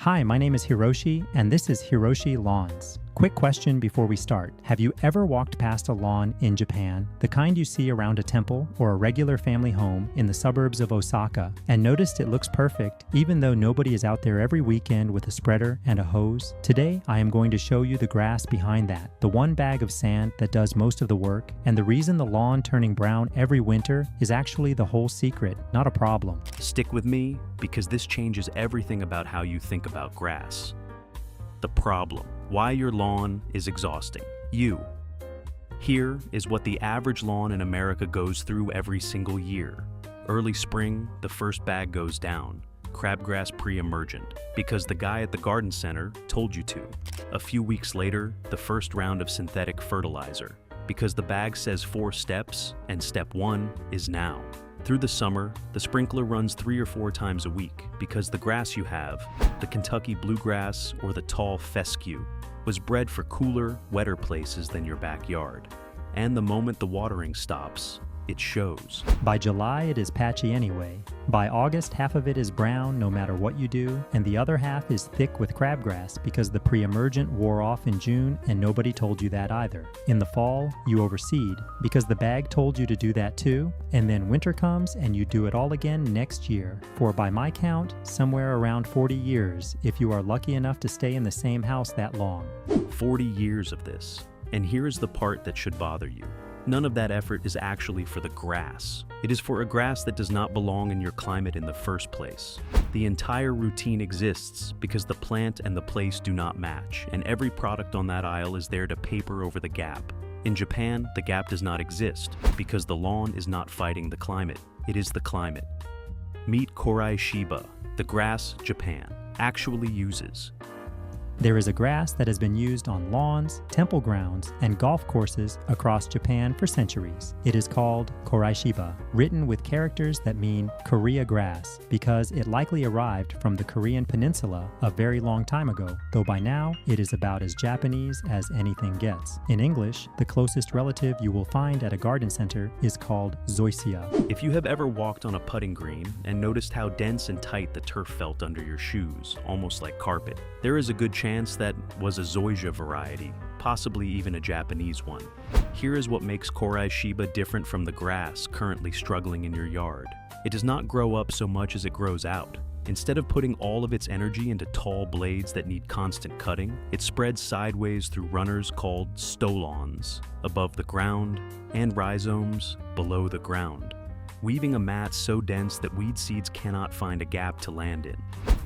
Hi, my name is Hiroshi, and this is Hiroshi Lawns. Quick question before we start. Have you ever walked past a lawn in Japan, the kind you see around a temple or a regular family home in the suburbs of Osaka, and noticed it looks perfect even though nobody is out there every weekend with a spreader and a hose? Today, I am going to show you the grass behind that, the one bag of sand that does most of the work, and the reason the lawn turning brown every winter is actually the whole secret, not a problem. Stick with me, because this changes everything about how you think about grass. The problem. Why your lawn is exhausting you. Here is what the average lawn in America goes through every single year. Early spring, the first bag goes down. Crabgrass pre-emergent, because the guy at the garden center told you to. A few weeks later, the first round of synthetic fertilizer, because the bag says 4 steps, and step 1 is now. Through the summer, the sprinkler runs 3 or 4 times a week because the grass you have, the Kentucky bluegrass or the tall fescue, was bred for cooler, wetter places than your backyard. And the moment the watering stops, it shows. By July, it is patchy anyway. By August, half of it is brown no matter what you do, and the other half is thick with crabgrass because the pre-emergent wore off in June and nobody told you that either. In the fall, you overseed because the bag told you to do that too, and then winter comes and you do it all again next year, for by my count, somewhere around 40 years if you are lucky enough to stay in the same house that long. 40 years of this. And here's the part that should bother you. None of that effort is actually for the grass. It is for a grass that does not belong in your climate in the first place. The entire routine exists because the plant and the place do not match, and every product on that aisle is there to paper over the gap. In Japan, the gap does not exist because the lawn is not fighting the climate. It is the climate. Meet Korai Shiba, the grass Japan actually uses. There is a grass that has been used on lawns, temple grounds, and golf courses across Japan for centuries. It is called Koraishiba, written with characters that mean Korea grass, because it likely arrived from the Korean peninsula a very long time ago, though by now it is about as Japanese as anything gets. In English, the closest relative you will find at a garden center is called zoysia. If you have ever walked on a putting green and noticed how dense and tight the turf felt under your shoes, almost like carpet, there is a good chance that was a zoysia variety, possibly even a Japanese one. Here is what makes Korai Shiba different from the grass currently struggling in your yard. It does not grow up so much as it grows out. Instead of putting all of its energy into tall blades that need constant cutting, it spreads sideways through runners called stolons, above the ground, and rhizomes below the ground, weaving a mat so dense that weed seeds cannot find a gap to land in.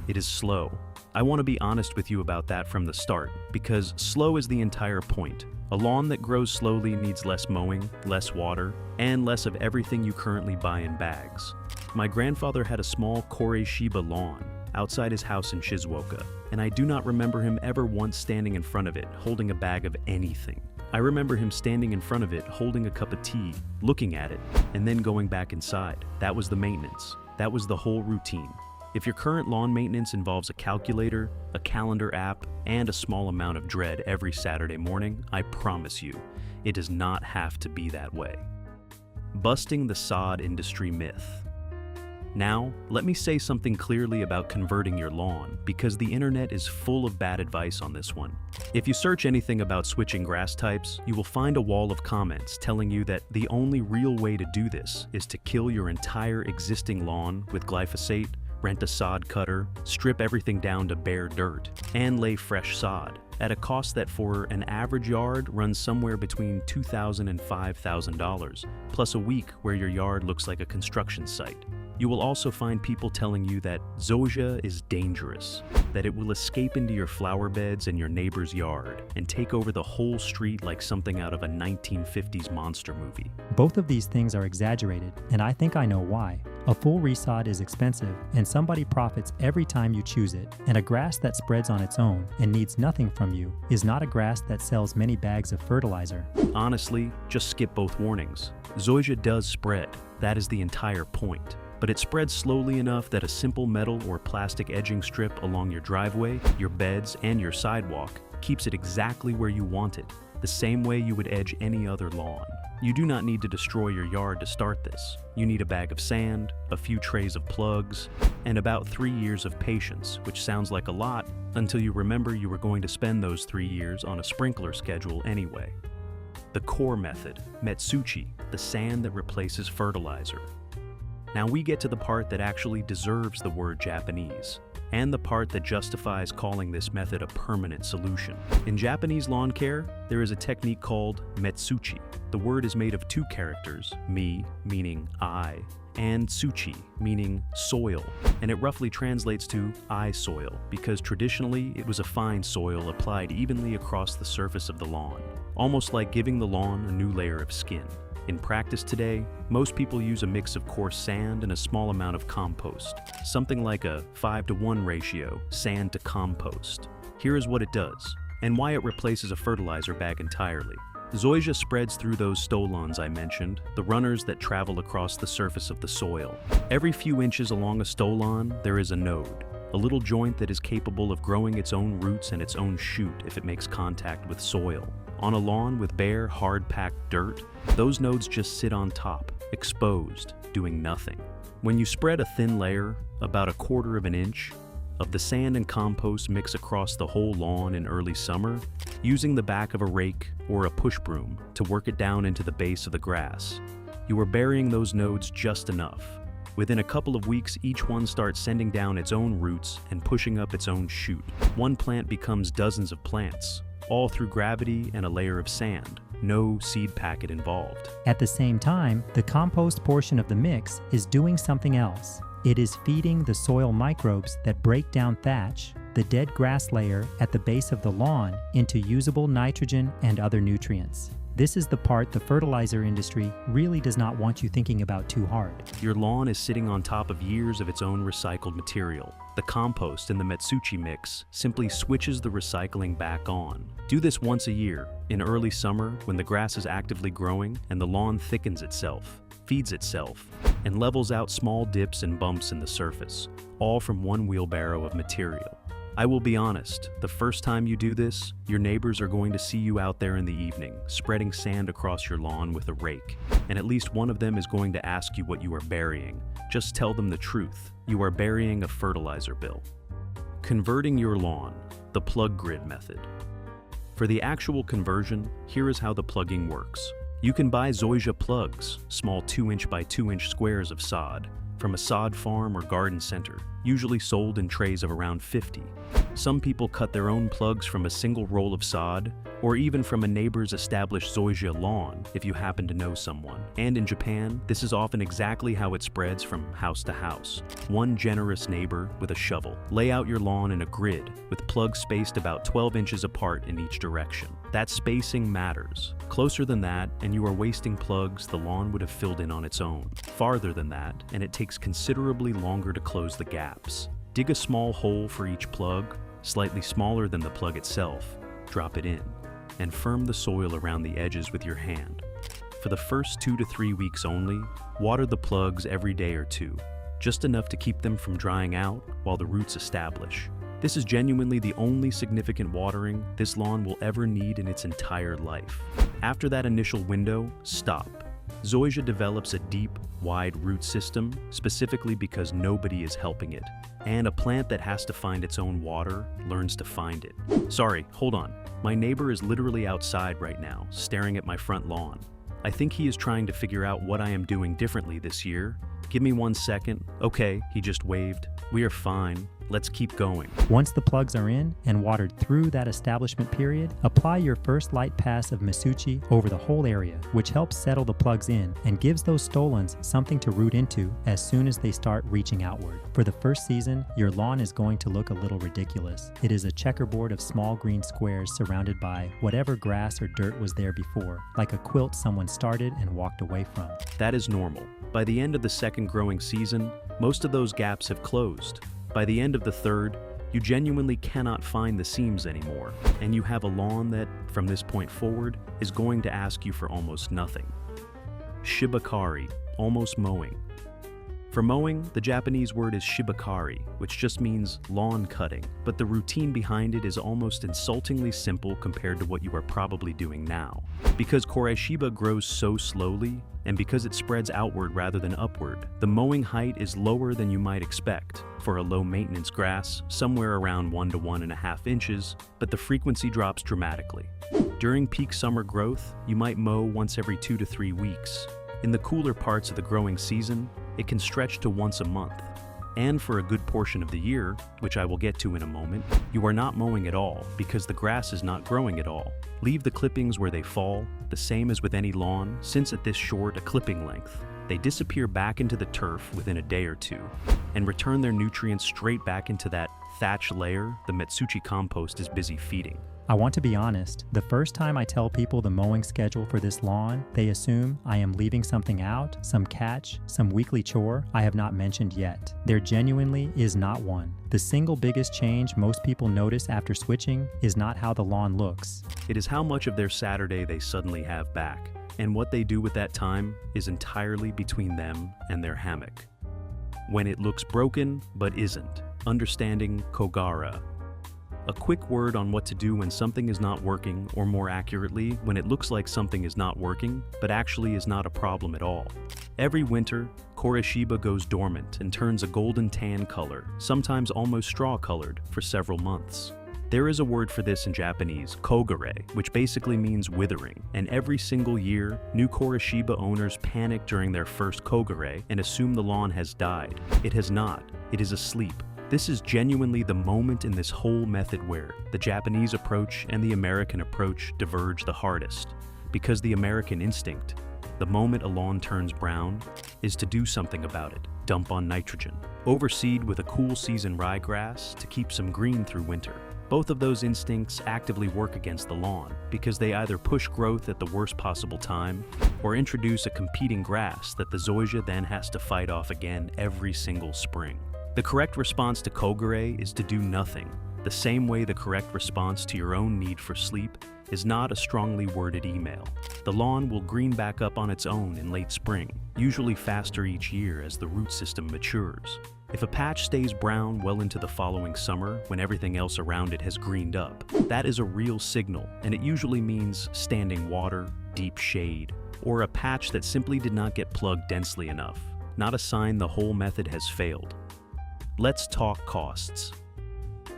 It is slow. I want to be honest with you about that from the start, because slow is the entire point. A lawn that grows slowly needs less mowing, less water, and less of everything you currently buy in bags. My grandfather had a small Korai Shiba lawn outside his house in Shizuoka, and I do not remember him ever once standing in front of it, holding a bag of anything. I remember him standing in front of it, holding a cup of tea, looking at it, and then going back inside. That was the maintenance. That was the whole routine. If your current lawn maintenance involves a calculator, a calendar app, and a small amount of dread every Saturday morning, I promise you, it does not have to be that way. Busting the sod industry myth. Now, let me say something clearly about converting your lawn, because the internet is full of bad advice on this one. If you search anything about switching grass types, you will find a wall of comments telling you that the only real way to do this is to kill your entire existing lawn with glyphosate, rent a sod cutter, strip everything down to bare dirt, and lay fresh sod, at a cost that for an average yard runs somewhere between $2,000 and $5,000, plus a week where your yard looks like a construction site. You will also find people telling you that zoysia is dangerous, that it will escape into your flower beds and your neighbor's yard and take over the whole street like something out of a 1950s monster movie. Both of these things are exaggerated, and I think I know why. A full resod is expensive, and somebody profits every time you choose it, and a grass that spreads on its own and needs nothing from you is not a grass that sells many bags of fertilizer. Honestly, just skip both warnings. Zoysia does spread. That is the entire point. But it spreads slowly enough that a simple metal or plastic edging strip along your driveway, your beds, and your sidewalk keeps it exactly where you want it, the same way you would edge any other lawn. You do not need to destroy your yard to start this. You need a bag of sand, a few trays of plugs, and about 3 years of patience, which sounds like a lot until you remember you were going to spend those 3 years on a sprinkler schedule anyway. The core method, Metsuchi, the sand that replaces fertilizer. Now we get to the part that actually deserves the word Japanese, and the part that justifies calling this method a permanent solution. In Japanese lawn care, there is a technique called Metsuchi. The word is made of 2 characters, mi, meaning I, and tsuchi, meaning soil, and it roughly translates to I soil, because traditionally it was a fine soil applied evenly across the surface of the lawn, almost like giving the lawn a new layer of skin. In practice today, most people use a mix of coarse sand and a small amount of compost, something like a 5-to-1 ratio, sand to compost. Here is what it does, and why it replaces a fertilizer bag entirely. Zoysia spreads through those stolons I mentioned, the runners that travel across the surface of the soil. Every few inches along a stolon, there is a node, a little joint that is capable of growing its own roots and its own shoot if it makes contact with soil. On a lawn with bare, hard-packed dirt, those nodes just sit on top, exposed, doing nothing. When you spread a thin layer, about 1/4 of an inch, of the sand and compost mix across the whole lawn in early summer, using the back of a rake or a push broom to work it down into the base of the grass, you are burying those nodes just enough. Within a couple of weeks, each one starts sending down its own roots and pushing up its own shoot. One plant becomes dozens of plants, all through gravity and a layer of sand. No seed packet involved. At the same time, the compost portion of the mix is doing something else. It is feeding the soil microbes that break down thatch, the dead grass layer at the base of the lawn, into usable nitrogen and other nutrients. This is the part the fertilizer industry really does not want you thinking about too hard. Your lawn is sitting on top of years of its own recycled material. The compost in the Metsuchi mix simply switches the recycling back on. Do this once a year, in early summer when the grass is actively growing and the lawn thickens itself, feeds itself, and levels out small dips and bumps in the surface, all from one wheelbarrow of material. I will be honest, the first time you do this, your neighbors are going to see you out there in the evening, spreading sand across your lawn with a rake, and at least one of them is going to ask you what you are burying. Just tell them the truth. You are burying a fertilizer bill. Converting your lawn, the plug grid method. For the actual conversion, here is how the plugging works. You can buy Zoysia plugs, small 2-inch by 2-inch squares of sod, from a sod farm or garden center, usually sold in trays of around 50. Some people cut their own plugs from a single roll of sod, or even from a neighbor's established Zoysia lawn if you happen to know someone. And in Japan, this is often exactly how it spreads from house to house. One generous neighbor with a shovel. Lay out your lawn in a grid, with plugs spaced about 12 inches apart in each direction. That spacing matters. Closer than that, and you are wasting plugs the lawn would have filled in on its own. Farther than that, and it takes considerably longer to close the gaps. Dig a small hole for each plug, slightly smaller than the plug itself. Drop it in, and firm the soil around the edges with your hand. For the first 2 to 3 weeks only, water the plugs every day or two, just enough to keep them from drying out while the roots establish. This is genuinely the only significant watering this lawn will ever need in its entire life. After that initial window, stop. Zoysia develops a deep, wide root system specifically because nobody is helping it, and a plant that has to find its own water learns to find it. Sorry, hold on. My neighbor is literally outside right now, staring at my front lawn. I think he is trying to figure out what I am doing differently this year. Give me 1 second. Okay, he just waved. We are fine. Let's keep going. Once the plugs are in and watered through that establishment period, apply your first light pass of Metsuchi over the whole area, which helps settle the plugs in and gives those stolons something to root into as soon as they start reaching outward. For the first season, your lawn is going to look a little ridiculous. It is a checkerboard of small green squares surrounded by whatever grass or dirt was there before, like a quilt someone started and walked away from. That is normal. By the end of the second growing season, most of those gaps have closed. By the end of the third, you genuinely cannot find the seams anymore, and you have a lawn that, from this point forward, is going to ask you for almost nothing. Shibakari, almost mowing. For mowing, the Japanese word is shibakari, which just means lawn cutting, but the routine behind it is almost insultingly simple compared to what you are probably doing now. Because koreshiba grows so slowly, and because it spreads outward rather than upward, the mowing height is lower than you might expect for a low-maintenance grass, somewhere around 1 to 1.5 inches, but the frequency drops dramatically. During peak summer growth, you might mow once every 2 to 3 weeks. In the cooler parts of the growing season, it can stretch to once a month. And for a good portion of the year, which I will get to in a moment, you are not mowing at all because the grass is not growing at all. Leave the clippings where they fall, the same as with any lawn, since at this short a clipping length, they disappear back into the turf within a day or two and return their nutrients straight back into that thatch layer the Metsuchi compost is busy feeding. I want to be honest, the first time I tell people the mowing schedule for this lawn, they assume I am leaving something out, some catch, some weekly chore I have not mentioned yet. There genuinely is not one. The single biggest change most people notice after switching is not how the lawn looks. It is how much of their Saturday they suddenly have back, and what they do with that time is entirely between them and their hammock. When it looks broken but isn't, understanding Kogara. A quick word on what to do when something is not working, or more accurately, when it looks like something is not working, but actually is not a problem at all. Every winter, koreshiba goes dormant and turns a golden tan color, sometimes almost straw-colored, for several months. There is a word for this in Japanese, kogare, which basically means withering, and every single year, new koreshiba owners panic during their first kogare and assume the lawn has died. It has not. It is asleep. This is genuinely the moment in this whole method where the Japanese approach and the American approach diverge the hardest, because the American instinct, the moment a lawn turns brown, is to do something about it. Dump on nitrogen. Overseed with a cool season ryegrass to keep some green through winter. Both of those instincts actively work against the lawn because they either push growth at the worst possible time or introduce a competing grass that the zoysia then has to fight off again every single spring. The correct response to kogare is to do nothing, the same way the correct response to your own need for sleep is not a strongly worded email. The lawn will green back up on its own in late spring, usually faster each year as the root system matures. If a patch stays brown well into the following summer when everything else around it has greened up, that is a real signal, and it usually means standing water, deep shade, or a patch that simply did not get plugged densely enough, not a sign the whole method has failed. Let's talk costs.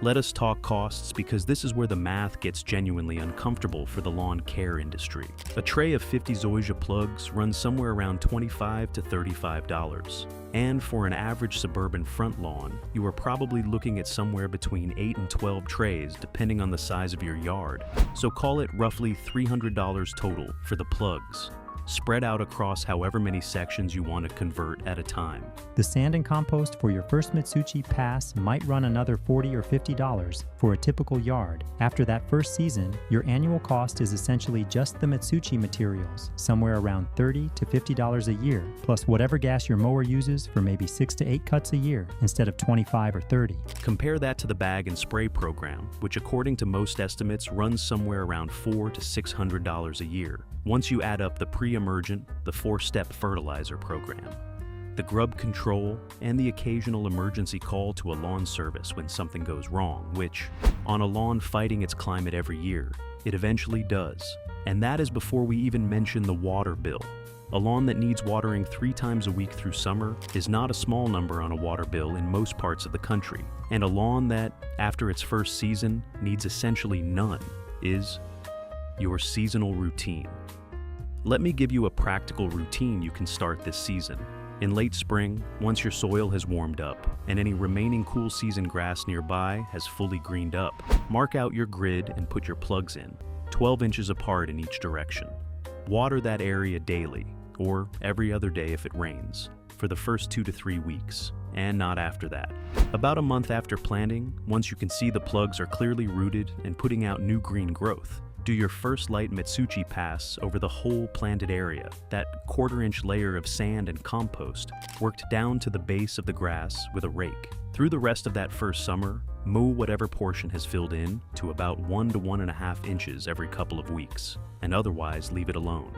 Let us talk costs because this is where the math gets genuinely uncomfortable for the lawn care industry. A tray of 50 zoysia plugs runs somewhere around $25 to $35. And for an average suburban front lawn, you are probably looking at somewhere between 8 and 12 trays depending on the size of your yard. So call it roughly $300 total for the plugs, spread out across however many sections you want to convert at a time. The sand and compost for your first Mitsuchi pass might run another $40 or $50 for a typical yard. After that first season, your annual cost is essentially just the Mitsuchi materials, somewhere around $30 to $50 a year, plus whatever gas your mower uses for maybe 6 to 8 cuts a year instead of 25 or 30. Compare that to the bag and spray program, which according to most estimates runs somewhere around $400 to $600 a year. Once you add up the pre-emergent, the 4-step fertilizer program, the grub control, and the occasional emergency call to a lawn service when something goes wrong, which, on a lawn fighting its climate every year, it eventually does. And that is before we even mention the water bill. A lawn that needs watering 3 times a week through summer is not a small number on a water bill in most parts of the country. And a lawn that, after its first season, needs essentially none is your seasonal routine. Let me give you a practical routine you can start this season. In late spring, once your soil has warmed up and any remaining cool season grass nearby has fully greened up, mark out your grid and put your plugs in, 12 inches apart in each direction. Water that area daily, or every other day if it rains, for the first 2 to 3 weeks, and not after that. About a month after planting, once you can see the plugs are clearly rooted and putting out new green growth, do your first light Mitsuchi pass over the whole planted area, that 1/4-inch layer of sand and compost worked down to the base of the grass with a rake. Through the rest of that first summer, mow whatever portion has filled in to about 1 to 1.5 inches every couple of weeks, and otherwise leave it alone.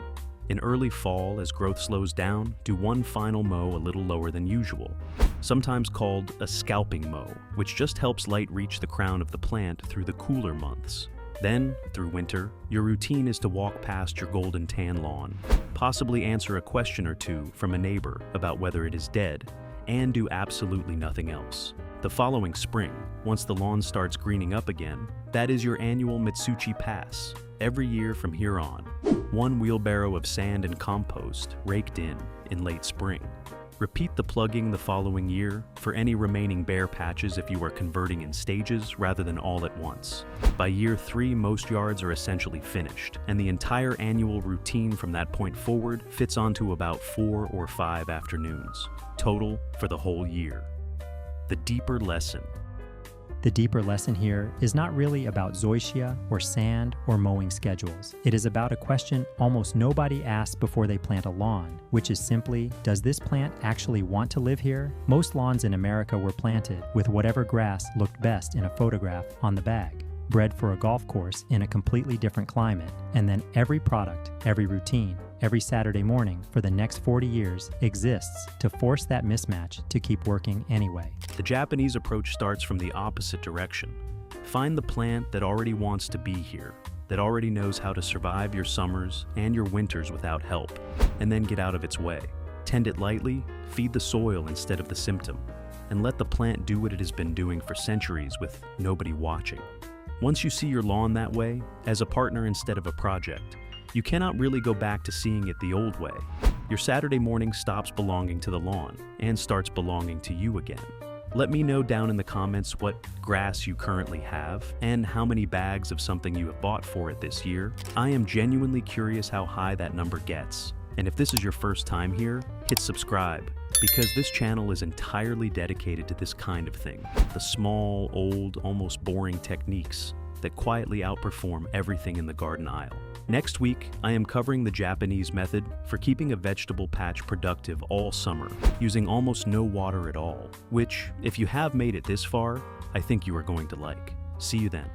In early fall, as growth slows down, do one final mow a little lower than usual, sometimes called a scalping mow, which just helps light reach the crown of the plant through the cooler months. Then, through winter, your routine is to walk past your golden tan lawn, possibly answer a question or two from a neighbor about whether it is dead, and do absolutely nothing else. The following spring, once the lawn starts greening up again, that is your annual Mitsuchi Pass. Every year from here on, one wheelbarrow of sand and compost raked in late spring. Repeat the plugging the following year for any remaining bare patches if you are converting in stages rather than all at once. By year 3, most yards are essentially finished, and the entire annual routine from that point forward fits onto about 4 or 5 afternoons, total for the whole year. The deeper lesson. The deeper lesson here is not really about zoysia or sand or mowing schedules. It is about a question almost nobody asks before they plant a lawn, which is simply, does this plant actually want to live here? Most lawns in America were planted with whatever grass looked best in a photograph on the bag, bred for a golf course in a completely different climate, and then every product, every routine, every Saturday morning for the next 40 years exists to force that mismatch to keep working anyway. The Japanese approach starts from the opposite direction. Find the plant that already wants to be here, that already knows how to survive your summers and your winters without help, and then get out of its way. Tend it lightly, feed the soil instead of the symptom, and let the plant do what it has been doing for centuries with nobody watching. Once you see your lawn that way, as a partner instead of a project, you cannot really go back to seeing it the old way. Your Saturday morning stops belonging to the lawn and starts belonging to you again. Let me know down in the comments what grass you currently have and how many bags of something you have bought for it this year. I am genuinely curious how high that number gets. And if this is your first time here, hit subscribe, because this channel is entirely dedicated to this kind of thing. The small, old, almost boring techniques that quietly outperform everything in the garden aisle. Next week, I am covering the Japanese method for keeping a vegetable patch productive all summer, using almost no water at all, which, if you have made it this far, I think you are going to like. See you then.